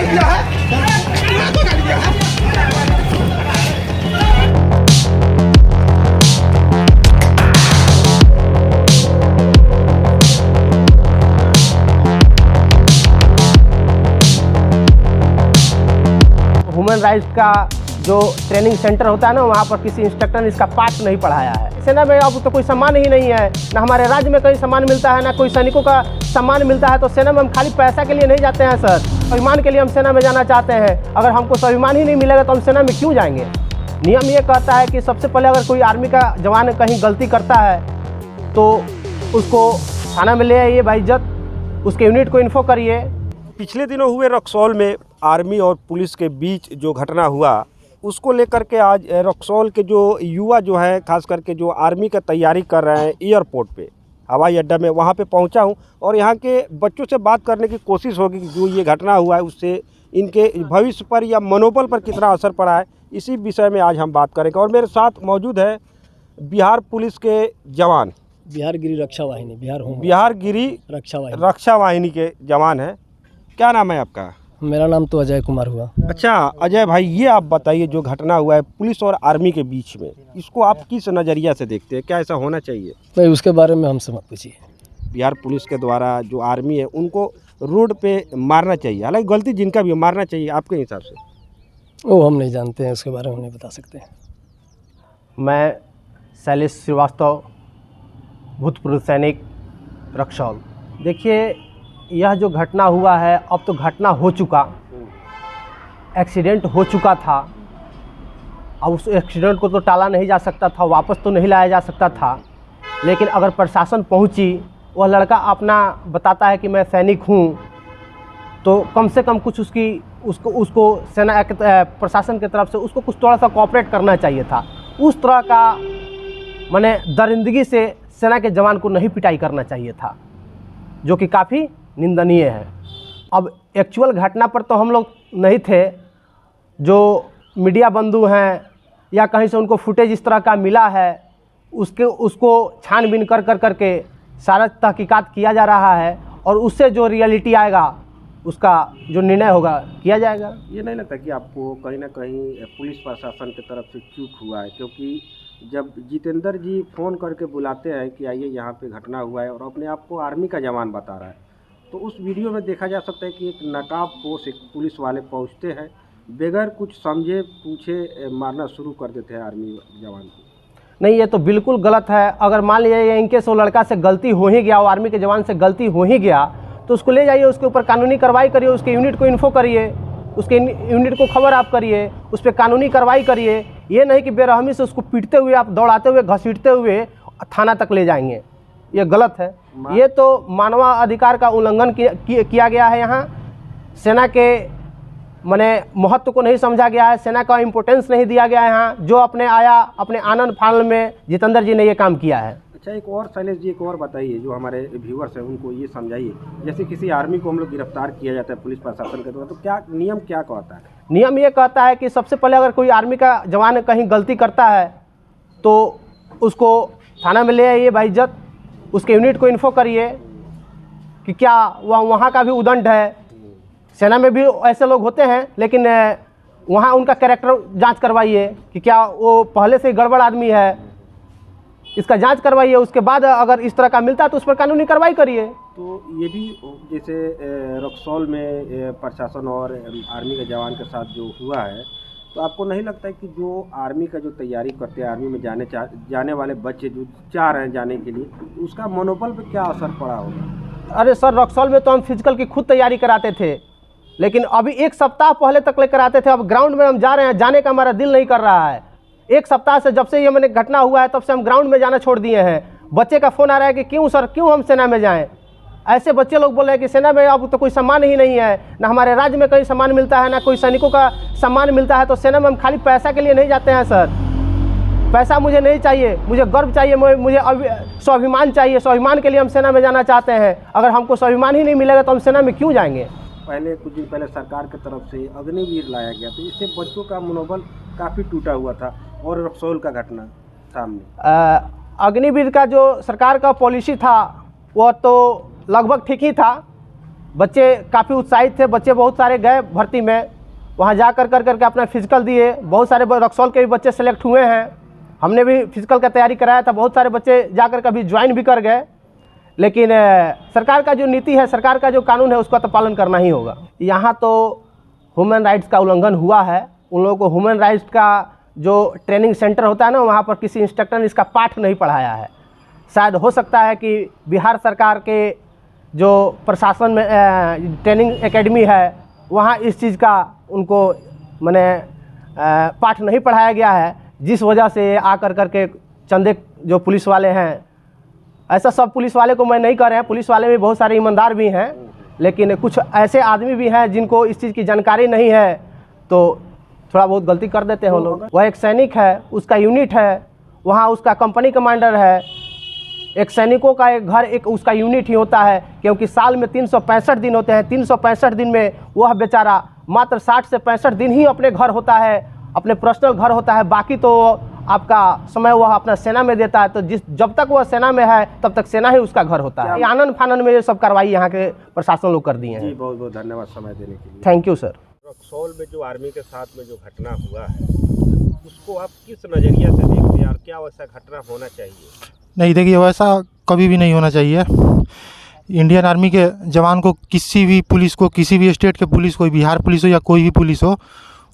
दिया है, तो गाली दिया है। ह्यूमन राइट्स का जो ट्रेनिंग सेंटर होता है ना, वहाँ पर किसी इंस्ट्रक्टर ने इसका पाठ नहीं पढ़ाया है। सेना में अब तो कोई सम्मान ही नहीं है, ना हमारे राज्य में कहीं सम्मान मिलता है, ना कोई सैनिकों का सम्मान मिलता है। तो सेना में हम खाली पैसा के लिए नहीं जाते हैं सर, स्वाभिमान के लिए हम सेना में जाना चाहते हैं। अगर हमको स्वाभिमान ही नहीं मिलेगा तो हम सेना में क्यों जाएंगे। नियम ये कहता है कि सबसे पहले अगर कोई आर्मी का जवान कहीं गलती करता है तो उसको थाना में ले आइए बाइज्जत, उसके यूनिट को इन्फो करिए। पिछले दिनों हुए रक्सौल में आर्मी और पुलिस के बीच जो घटना हुआ, उसको लेकर के आज रक्सौल के जो युवा जो है, खास करके जो आर्मी का तैयारी कर रहे हैं, एयरपोर्ट पे, हवाई अड्डा में वहाँ पे पहुँचा हूँ और यहाँ के बच्चों से बात करने की कोशिश होगी कि जो ये घटना हुआ है उससे इनके भविष्य पर या मनोबल पर कितना असर पड़ा है। इसी विषय में आज हम बात करेंगे और मेरे साथ मौजूद है बिहार पुलिस के जवान, बिहार गिरी रक्षा वाहिनी, बिहार गिरी रक्षा वाहिनी के जवान हैं। क्या नाम है आपका? मेरा नाम तो अजय कुमार हुआ। अच्छा अजय भाई, ये आप बताइए जो घटना हुआ है पुलिस और आर्मी के बीच में, इसको आप किस नज़रिया से देखते हैं? क्या ऐसा होना चाहिए? नहीं, उसके बारे में हमसे मत पूछिए। बिहार पुलिस के द्वारा जो आर्मी है उनको रोड पे मारना चाहिए, हालांकि गलती जिनका भी मारना चाहिए आपके हिसाब से? वो हम नहीं जानते हैं, उसके बारे में नहीं बता सकते। मैं शैलेश श्रीवास्तव, भूतपूर्व सैनिक, रक्सौल। देखिए, यह जो घटना हुआ है, अब तो घटना हो चुका, एक्सीडेंट हो चुका था। अब उस एक्सीडेंट को तो टाला नहीं जा सकता था, वापस तो नहीं लाया जा सकता था। लेकिन अगर प्रशासन पहुंची, वह लड़का अपना बताता है कि मैं सैनिक हूं, तो कम से कम कुछ उसको सेना प्रशासन की तरफ से उसको कुछ थोड़ा सा कोऑपरेट करना चाहिए था। उस तरह का माने दरिंदगी से सेना के जवान को नहीं पिटाई करना चाहिए था, जो कि काफ़ी निंदनीय है। अब एक्चुअल घटना पर तो हम लोग नहीं थे, जो मीडिया बंधु हैं या कहीं से उनको फुटेज इस तरह का मिला है, उसको छानबीन करके सारा तहकीकात किया जा रहा है और उससे जो रियलिटी आएगा उसका जो निर्णय होगा किया जाएगा। ये नहीं लगता कि आपको कहीं ना कहीं पुलिस प्रशासन की तरफ से चूक हुआ है? क्योंकि जब जितेंद्र जी फ़ोन करके बुलाते हैं कि आइए यहाँ पे घटना हुआ है और अपने आप को आर्मी का जवान बता रहा है, तो उस वीडियो में देखा जा सकता है कि एक नकाबपोश एक पुलिस वाले पहुँचते हैं, बगैर कुछ समझे पूछे मारना शुरू कर देते हैं आर्मी जवान को। नहीं, ये तो बिल्कुल गलत है। अगर मान लीजिए इनके से वो लड़का से गलती हो ही गया, वो आर्मी के जवान से गलती हो ही गया, तो उसको ले जाइए, उसके ऊपर कानूनी कार्रवाई करिए, उसके यूनिट को इन्फो करिए, उसके यूनिट को खबर आप करिए, उस पर कानूनी कार्रवाई करिए। ये नहीं कि बेरहमी से उसको पीटते हुए, आप दौड़ाते हुए, घसीटते हुए थाना तक ले जाएंगे, ये गलत है। ये तो मानवाधिकार का उल्लंघन किया गया है। यहाँ सेना के माने महत्व को नहीं समझा गया है, सेना का इम्पोर्टेंस नहीं दिया गया है। यहाँ जो अपने आया अपने आनंद फानन में जितेंद्र जी ने ये काम किया है। अच्छा, एक और शैलेश जी, एक और बताइए, जो हमारे व्यूअर्स हैं उनको ये समझाइए, जैसे किसी आर्मी को हम लोग गिरफ्तार किया जाता है पुलिस प्रशासन के द्वारा, तो क्या नियम क्या कहता है? नियम ये कहता है कि सबसे पहले अगर कोई आर्मी का जवान कहीं गलती करता है तो उसको थाना में ले आइए बाइज्जत, उसके यूनिट को इन्फो करिए कि क्या वहाँ का भी उदंड है। सेना में भी ऐसे लोग होते हैं, लेकिन वहाँ उनका कैरेक्टर जांच करवाइए कि क्या वो पहले से गड़बड़ आदमी है, इसका जांच करवाइए। उसके बाद अगर इस तरह का मिलता है तो उस पर कानूनी कार्रवाई करिए। तो ये भी जैसे रक्सौल में प्रशासन और आर्मी के जवान के साथ जो हुआ है, तो आपको नहीं लगता है कि जो आर्मी का जो तैयारी करते हैं, आर्मी में जाने वाले बच्चे जो चाह रहे हैं जाने के लिए, उसका मनोबल पे क्या असर पड़ा होगा? अरे सर, रक्सौल में तो हम फिजिकल की खुद तैयारी कराते थे, लेकिन अभी एक सप्ताह पहले तक लेकर आते थे। अब ग्राउंड में हम जा रहे हैं, जाने का हमारा दिल नहीं कर रहा है। एक सप्ताह से जब से ये मैंने घटना हुआ है तब से हम ग्राउंड में जाना छोड़ दिए हैं। बच्चे का फ़ोन आ रहा है कि क्यों सर, क्यों हम सेना में जाएं। ऐसे बच्चे लोग बोल रहे हैं कि सेना में अब तो कोई सम्मान ही नहीं है, ना हमारे राज्य में कहीं सम्मान मिलता है, ना कोई सैनिकों का सम्मान मिलता है। तो सेना में हम खाली पैसा के लिए नहीं जाते हैं सर। पैसा मुझे नहीं चाहिए, मुझे गर्व चाहिए, मुझे स्वाभिमान चाहिए। स्वाभिमान के लिए हम सेना में जाना चाहते हैं। अगर हमको स्वाभिमान ही नहीं मिलेगा तो हम सेना में क्यों जाएंगे। पहले कुछ दिन पहले सरकार की तरफ से अग्निवीर लाया गया, तो इससे बच्चों का मनोबल काफ़ी टूटा हुआ था, और रक्सौल का घटना सामने। अग्निवीर का जो सरकार का पॉलिसी था वो तो लगभग ठीक ही था, बच्चे काफ़ी उत्साहित थे, बच्चे बहुत सारे गए भर्ती में, वहाँ जा करके अपना फिजिकल दिए। बहुत सारे रक्सौल के भी बच्चे सेलेक्ट हुए हैं, हमने भी फिजिकल का तैयारी कराया था, बहुत सारे बच्चे जाकर कभी ज्वाइन भी कर गए। लेकिन सरकार का जो नीति है, सरकार का जो कानून है, उसका तो पालन करना ही होगा। यहाँ तो ह्यूमन राइट्स का उल्लंघन हुआ है। उन लोगों को ह्यूमन राइट्स का जो ट्रेनिंग सेंटर होता है ना, वहाँ पर किसी इंस्ट्रक्टर ने इसका पाठ नहीं पढ़ाया है। शायद हो सकता है कि बिहार सरकार के जो प्रशासन में ट्रेनिंग एकेडमी है, वहाँ इस चीज़ का उनको माने पाठ नहीं पढ़ाया गया है, जिस वजह से आकर करके चंदे जो पुलिस वाले हैं, ऐसा सब पुलिस वाले को मैं नहीं कह रहे हैं, पुलिस वाले भी बहुत सारे ईमानदार भी हैं, लेकिन कुछ ऐसे आदमी भी हैं जिनको इस चीज़ की जानकारी नहीं है, तो थोड़ा बहुत गलती कर देते हैं वो लोग। वह एक सैनिक है, उसका यूनिट है, वहाँ उसका कंपनी कमांडर है। एक सैनिकों का एक घर एक उसका यूनिट ही होता है, क्योंकि साल में 365 दिन होते हैं। 365 दिन में वह बेचारा मात्र 60 से 65 दिन ही अपने घर होता है, अपने पर्सनल घर होता है, बाकी तो आपका समय वह अपना सेना में देता है। तो जब तक वह सेना में है तब तक सेना ही उसका घर होता है। आनंद फानंद में ये सब कार्रवाई यहाँ के प्रशासन लोग कर दिए हैं। जी, बहुत बहुत धन्यवाद समय देने के लिए। Thank you sir. रक्सौल में जो आर्मी के साथ में जो घटना हुआ है, उसको आप किस नज़रिया से देखते हैं और क्या वैसा घटना होना चाहिए? नहीं, देखिए वैसा कभी भी नहीं होना चाहिए। इंडियन आर्मी के जवान को, किसी भी पुलिस को, किसी भी स्टेट के पुलिस को, बिहार पुलिस हो या कोई भी पुलिस हो,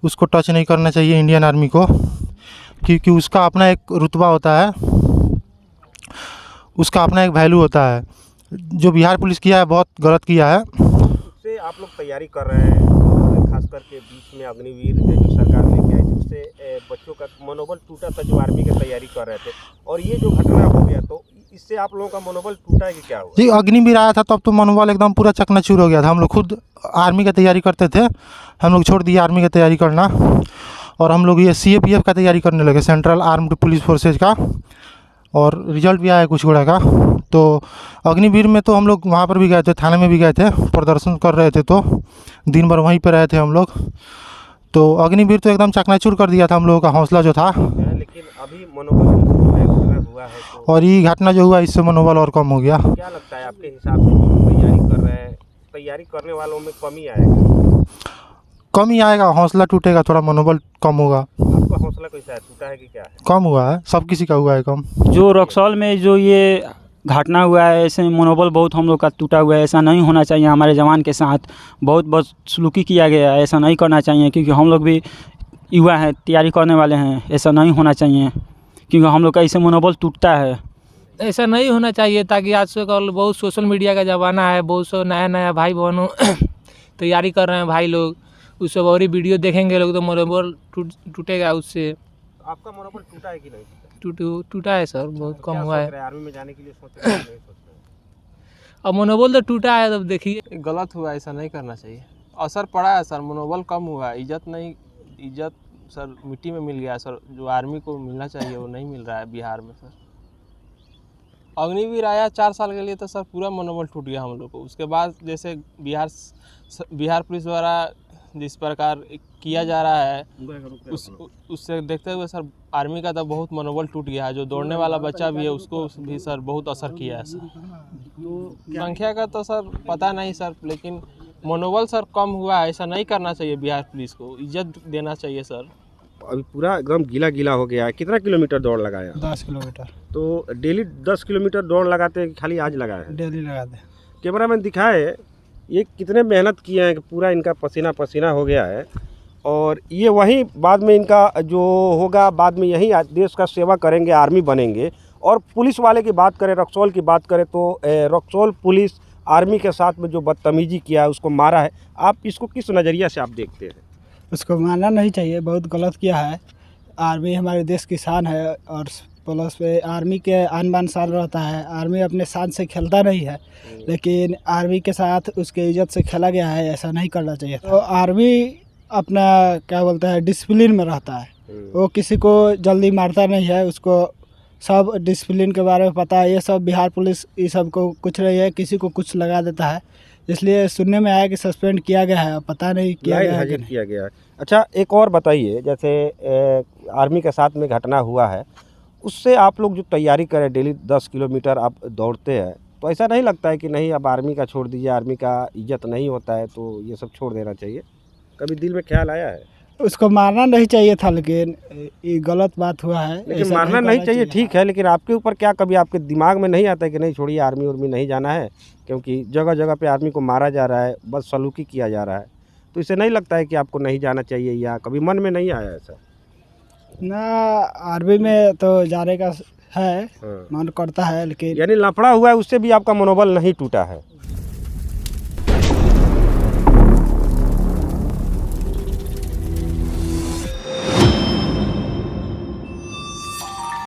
उसको टच नहीं करना चाहिए इंडियन आर्मी को, क्योंकि उसका अपना एक रुतबा होता है, उसका अपना एक वैल्यू होता है। जो बिहार पुलिस किया है बहुत गलत किया है। उससे आप लोग तैयारी कर रहे हैं, और खास करके बीच में अग्निवीर जो सरकार लेके आई थी, उससे बच्चों का मनोबल टूटा था जो आर्मी की तैयारी कर रहे थे, और ये जो घटना हो गया तो इससे आप लोगों का मनोबल टूटा है कि क्या हुआ? जी, अग्निवीर आया था तब तो मनोबल एकदम पूरा चकनाचूर हो गया था। हम लोग खुद आर्मी की तैयारी करते थे, हम लोग छोड़ दिए आर्मी की तैयारी करना, और हम लोग ये CAPF का तैयारी करने लगे, सेंट्रल आर्म्ड पुलिस फोर्सेज का, और रिजल्ट भी आया कुछ गुड़ा का। तो अग्निवीर में तो हम लोग वहाँ पर भी गए थे, थाने में भी गए थे, प्रदर्शन कर रहे थे, तो दिन भर वहीं पर रहे थे हम लोग। तो अग्निवीर तो एकदम चकनाचूर कर दिया था हम लोगों का हौसला जो था। लेकिन अभी मनोबल हुआ है तो, और ये घटना जो हुआ इससे मनोबल और कम हो गया। क्या लगता है आपके हिसाब से जो तैयारी कर रहे हैं, तैयारी करने वालों में कमी आएगा? कम ही आएगा, हौसला टूटेगा, थोड़ा मनोबल कम होगा। आपका हौसला कैसा है, टूटा है कि क्या है? कम हुआ है, सब किसी का हुआ है कम। जो रक्सौल में जो ये घटना हुआ है, ऐसे मनोबल बहुत हम लोग का टूटा हुआ है। ऐसा नहीं होना चाहिए, हमारे जवान के साथ बहुत बदसलूकी किया गया है, ऐसा नहीं करना चाहिए, क्योंकि हम लोग भी युवा हैं, तैयारी करने वाले हैं। ऐसा नहीं होना चाहिए, क्योंकि हम लोग का इससे मनोबल टूटता है। ऐसा नहीं होना चाहिए, ताकि आजकल बहुत सोशल मीडिया का ज़माना है, बहुत से नया भाई बहनों तैयारी कर रहे हैं भाई लोग, उससे और ही वीडियो देखेंगे लोग तो मनोबल टूटेगा उससे। आपका मनोबल टूटा है कि नहीं? टूटा है सर, बहुत कम हुआ है। आर्मी में जाने के लिए सोच रहे हैं, नहीं सोच रहे? अब मनोबल तो टूटा है, तब देखिए। गलत हुआ, ऐसा नहीं करना चाहिए। असर पड़ा है सर, मनोबल कम हुआ है, इज्जत सर मिट्टी में मिल गया सर। जो आर्मी को मिलना चाहिए वो नहीं मिल रहा है बिहार में सर। अग्निवीर आया 4 साल के लिए तो सर पूरा मनोबल टूट गया हम लोग को। उसके बाद जैसे बिहार पुलिस द्वारा जिस प्रकार किया जा रहा है, उससे देखते हुए सर आर्मी का तो बहुत मनोबल टूट गया है। जो दौड़ने वाला बच्चा भी है उसको भी सर बहुत असर किया है सर। संख्या का तो सर पता नहीं सर, लेकिन मनोबल सर कम हुआ है। ऐसा नहीं करना चाहिए, बिहार पुलिस को इज्जत देना चाहिए सर। अभी पूरा एकदम गीला गीला हो गया है। कितना किलोमीटर दौड़ लगाया? 10 किलोमीटर। तो डेली 10 किलोमीटर दौड़ लगाते हैं, खाली आज लगाए हैं? डेली लगाते। कैमरामैन दिखाए ये कितने मेहनत किए हैं कि पूरा इनका पसीना पसीना हो गया है, और ये वहीं बाद में इनका जो होगा, बाद में यहीं देश का सेवा करेंगे, आर्मी बनेंगे। और पुलिस वाले की बात करें, रक्सौल की बात करें तो रक्सौल पुलिस आर्मी के साथ में जो बदतमीजी किया है, उसको मारा है, आप इसको किस नज़रिया से आप देखते हैं? उसको मानना नहीं चाहिए, बहुत गलत किया है। आर्मी हमारे देश की शान है, और प्लस पे आर्मी के आन बान शान रहता है। आर्मी अपने शान से खेलता नहीं है, लेकिन आर्मी के साथ उसके इज्जत से खेला गया है, ऐसा नहीं करना चाहिए। तो आर्मी अपना क्या बोलते हैं डिसिप्लिन में रहता है, वो किसी को जल्दी मारता नहीं है, उसको सब डिसिप्लिन के बारे में पता है। ये सब बिहार पुलिस ये सब को कुछ नहीं है, किसी को कुछ लगा देता है, इसलिए सुनने में आया कि सस्पेंड किया गया है, पता नहीं किया गया है कि नहीं। किया गया है। अच्छा, एक और बताइए, जैसे आर्मी के साथ में घटना हुआ है, उससे आप लोग जो तैयारी करें, डेली 10 किलोमीटर आप दौड़ते हैं, तो ऐसा नहीं लगता है कि नहीं अब आर्मी का छोड़ दीजिए, आर्मी का इज्जत नहीं होता है तो ये सब छोड़ देना चाहिए? कभी दिल में ख्याल आया है? उसको मारना नहीं चाहिए था, लेकिन ये गलत बात हुआ है। लेकिन ऐसा मारना नहीं करना चाहिए, ठीक है, लेकिन आपके ऊपर क्या कभी आपके दिमाग में नहीं आता है कि नहीं छोड़िए, आर्मी उर्मी नहीं जाना है? क्योंकि जगह जगह पे आर्मी को मारा जा रहा है, बस सलूकी किया जा रहा है, तो इसे नहीं लगता है कि आपको नहीं जाना चाहिए, या कभी मन में नहीं आया ऐसा? ना, आर्मी में तो जाने का है, हाँ। मन करता है, लेकिन यानी लफड़ा हुआ है उससे भी आपका मनोबल नहीं टूटा है?